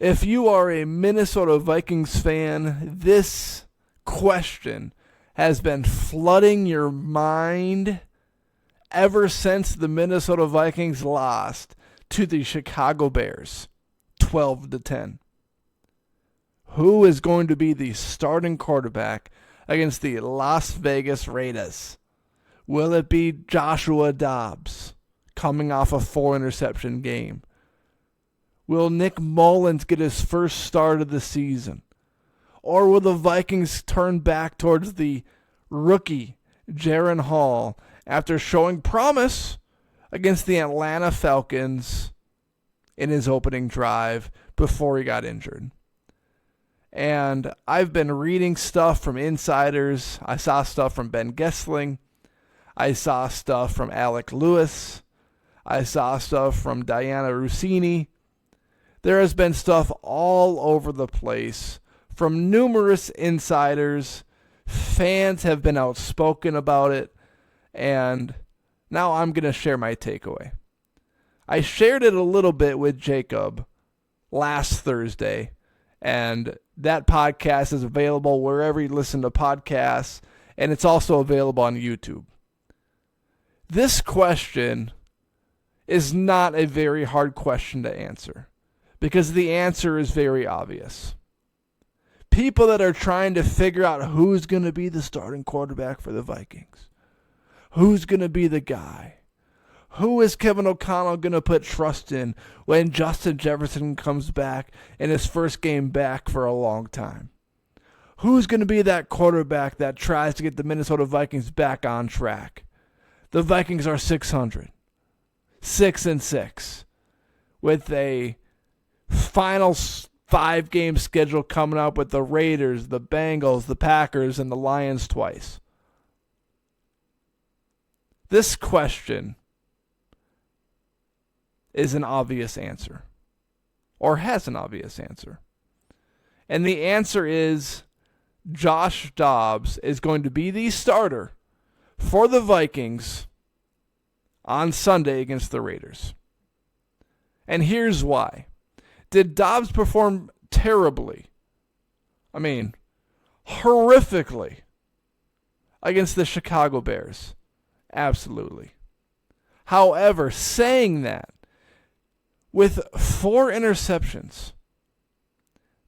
If you are a Minnesota Vikings fan, this question has been flooding your mind ever since the Minnesota Vikings lost to the Chicago Bears 12-10. Who is going to be the starting quarterback against the Las Vegas Raiders? Will it be Joshua Dobbs, coming off a 4-interception game? Will Nick Mullens get his first start of the season? Or will the Vikings turn back towards the rookie Jaren Hall after showing promise against the Atlanta Falcons in his opening drive before he got injured? And I've been reading stuff from insiders. I saw stuff from Ben Gessling. I saw stuff from Alec Lewis. I saw stuff from Diana Rossini. There has been stuff all over the place from numerous insiders. Fans have been outspoken about it. And now I'm going to share my takeaway. I shared it a little bit with Jacob last Thursday. And that podcast is available wherever you listen to podcasts. And it's also available on YouTube. This question is not a very hard question to answer, because the answer is very obvious. People that are trying to figure out who's going to be the starting quarterback for the Vikings, who's going to be the guy, who is Kevin O'Connell going to put trust in when Justin Jefferson comes back in his first game back for a long time? Who's going to be that quarterback that tries to get the Minnesota Vikings back on track? The Vikings are 600, 6-6, with a final 5-game schedule coming up with the Raiders, the Bengals, the Packers, and the Lions twice. This question is an obvious answer, or has an obvious answer. And the answer is Josh Dobbs is going to be the starter for the Vikings on Sunday against the Raiders. And here's why. Did Dobbs perform terribly? I mean, horrifically against the Chicago Bears? Absolutely. However, saying that, with 4 interceptions,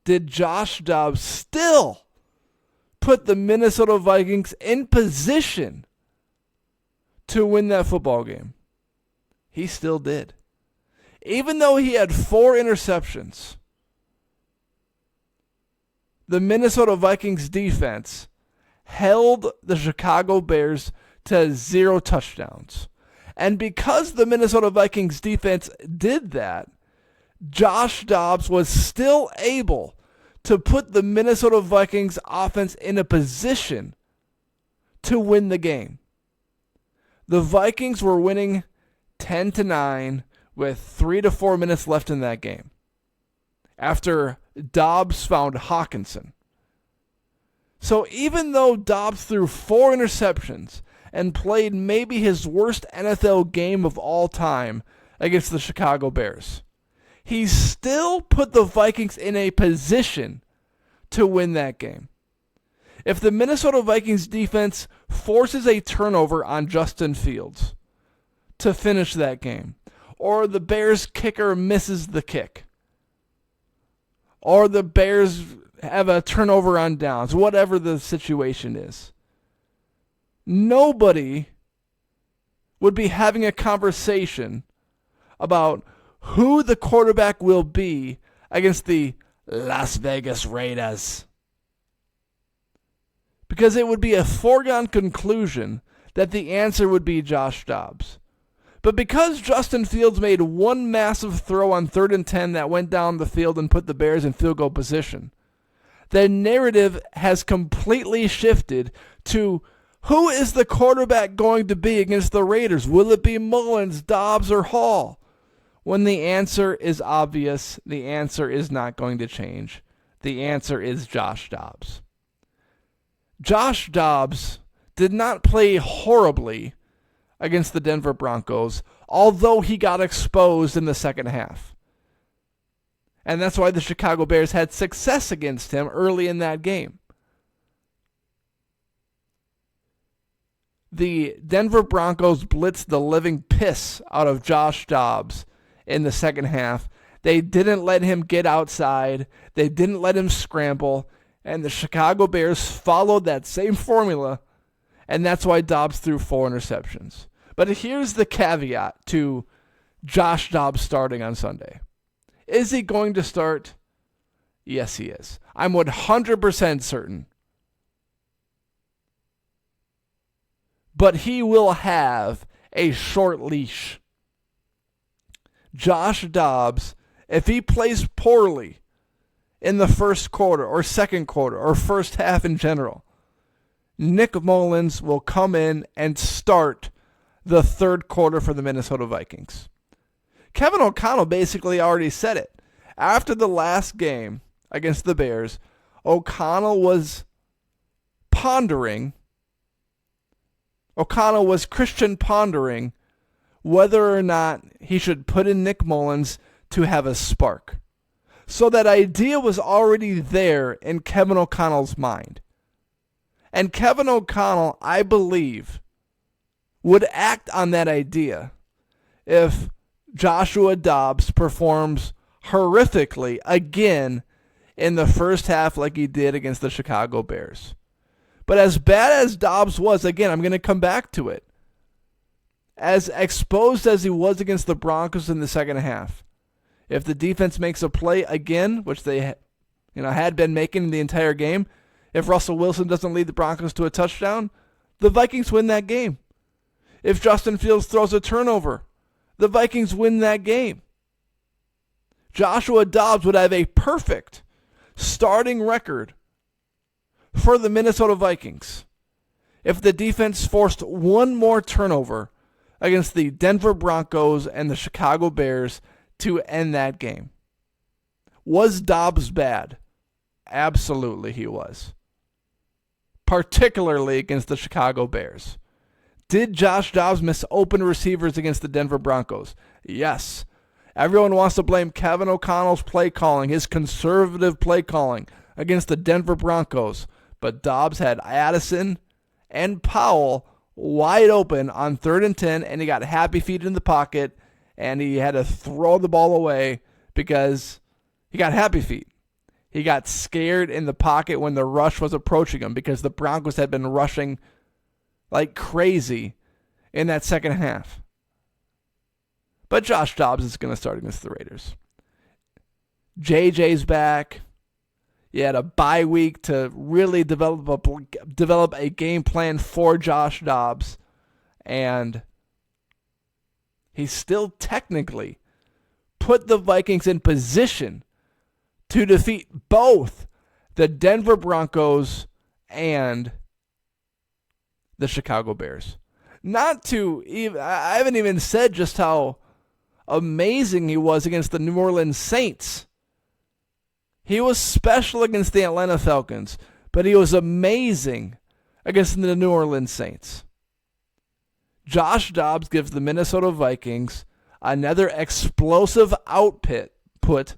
did Josh Dobbs still put the Minnesota Vikings in position to win that football game? He still did. Even though he had 4 interceptions, the Minnesota Vikings defense held the Chicago Bears to 0 touchdowns. And because the Minnesota Vikings defense did that, Josh Dobbs was still able to put the Minnesota Vikings offense in a position to win the game. The Vikings were winning 10-9 with 3 to 4 minutes left in that game, after Dobbs found Hawkinson. So even though Dobbs threw 4 interceptions and played maybe his worst NFL game of all time against the Chicago Bears, he still put the Vikings in a position to win that game. If the Minnesota Vikings defense forces a turnover on Justin Fields to finish that game, or the Bears kicker misses the kick, or the Bears have a turnover on downs, whatever the situation is, nobody would be having a conversation about who the quarterback will be against the Las Vegas Raiders. Because it would be a foregone conclusion that the answer would be Josh Dobbs. But because Justin Fields made one massive throw on 3rd and 10 that went down the field and put the Bears in field goal position, the narrative has completely shifted to who is the quarterback going to be against the Raiders? Will it be Mullens, Dobbs, or Hall? When the answer is obvious, the answer is not going to change. The answer is Josh Dobbs. Josh Dobbs did not play horribly against the Denver Broncos, although he got exposed in the second half. And that's why the Chicago Bears had success against him early in that game. The Denver Broncos blitzed the living piss out of Josh Dobbs in the second half. They didn't let him get outside. They didn't let him scramble. And the Chicago Bears followed that same formula. And that's why Dobbs threw 4 interceptions. But here's the caveat to Josh Dobbs starting on Sunday. Is he going to start? Yes, he is. I'm 100% certain. But he will have a short leash. Josh Dobbs, if he plays poorly in the first quarter or second quarter or first half in general, Nick Mullens will come in and start the third quarter for the Minnesota Vikings. Kevin O'Connell basically already said it. After the last game against the Bears, O'Connell was Christian pondering whether or not he should put in Nick Mullens to have a spark. So that idea was already there in Kevin O'Connell's mind. And Kevin O'Connell, I believe, would act on that idea if Joshua Dobbs performs horrifically again in the first half like he did against the Chicago Bears. But as bad as Dobbs was, again, I'm going to come back to it. As exposed as he was against the Broncos in the second half, if the defense makes a play again, which they had been making the entire game, if Russell Wilson doesn't lead the Broncos to a touchdown, the Vikings win that game. If Justin Fields throws a turnover, the Vikings win that game. Joshua Dobbs would have a perfect starting record for the Minnesota Vikings if the defense forced one more turnover against the Denver Broncos and the Chicago Bears to end that game. Was Dobbs bad? Absolutely he was. Particularly against the Chicago Bears. Did Josh Dobbs miss open receivers against the Denver Broncos? Yes. Everyone wants to blame Kevin O'Connell's play calling, his conservative play calling against the Denver Broncos. But Dobbs had Addison and Powell wide open on 3rd and 10, and he got happy feet in the pocket, and he had to throw the ball away because he got happy feet. He got scared in the pocket when the rush was approaching him because the Broncos had been rushing like crazy in that second half. But Josh Dobbs is going to start against the Raiders. JJ's back. You had a bye week to really develop a game plan for Josh Dobbs. And he still technically put the Vikings in position to defeat both the Denver Broncos and the Chicago Bears. I haven't even said just how amazing he was against the New Orleans Saints. He was special against the Atlanta Falcons, but he was amazing against the New Orleans Saints. Josh Dobbs gives the Minnesota Vikings another explosive output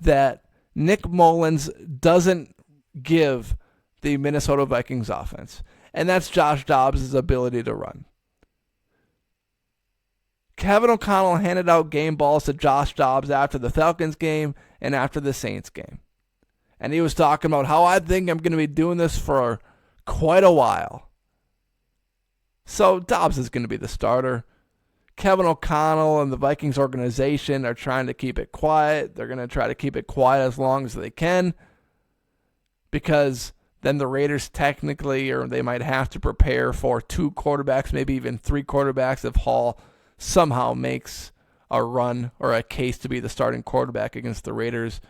that Nick Mullens doesn't give the Minnesota Vikings offense. And that's Josh Dobbs' ability to run. Kevin O'Connell handed out game balls to Josh Dobbs after the Falcons game and after the Saints game. And he was talking about how I think I'm going to be doing this for quite a while. So Dobbs is going to be the starter. Kevin O'Connell and the Vikings organization are trying to keep it quiet. They're going to try to keep it quiet as long as they can because then the Raiders technically, or they might have to prepare for 2 quarterbacks, maybe even 3 quarterbacks if Hall somehow makes a run or a case to be the starting quarterback against the Raiders.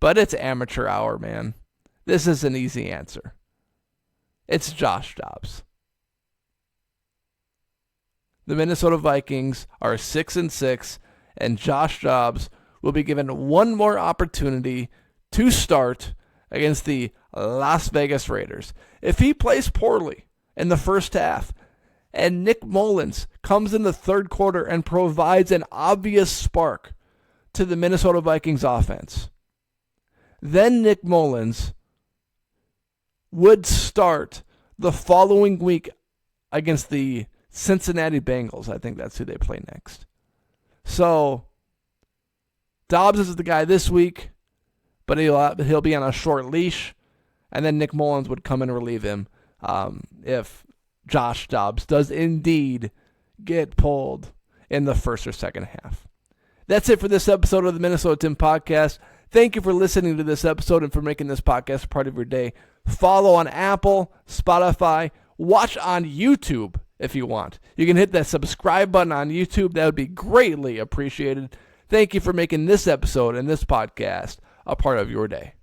But it's amateur hour, man. This is an easy answer. It's Josh Dobbs. The Minnesota Vikings are 6-6, and Josh Dobbs will be given one more opportunity to start against the Las Vegas Raiders. If he plays poorly in the first half, and Nick Mullens comes in the third quarter and provides an obvious spark to the Minnesota Vikings offense, Then Nick Mullens would start the following week against the Cincinnati Bengals. I think that's who they play next. So Dobbs is the guy this week, but he'll be on a short leash, and then Nick Mullens would come and relieve him if Josh Dobbs does indeed get pulled in the first or second half. That's it for this episode of the Minnesota Tim Podcast. Thank you for listening to this episode and for making this podcast part of your day. Follow on Apple, Spotify, watch on YouTube if you want. You can hit that subscribe button on YouTube. That would be greatly appreciated. Thank you for making this episode and this podcast a part of your day.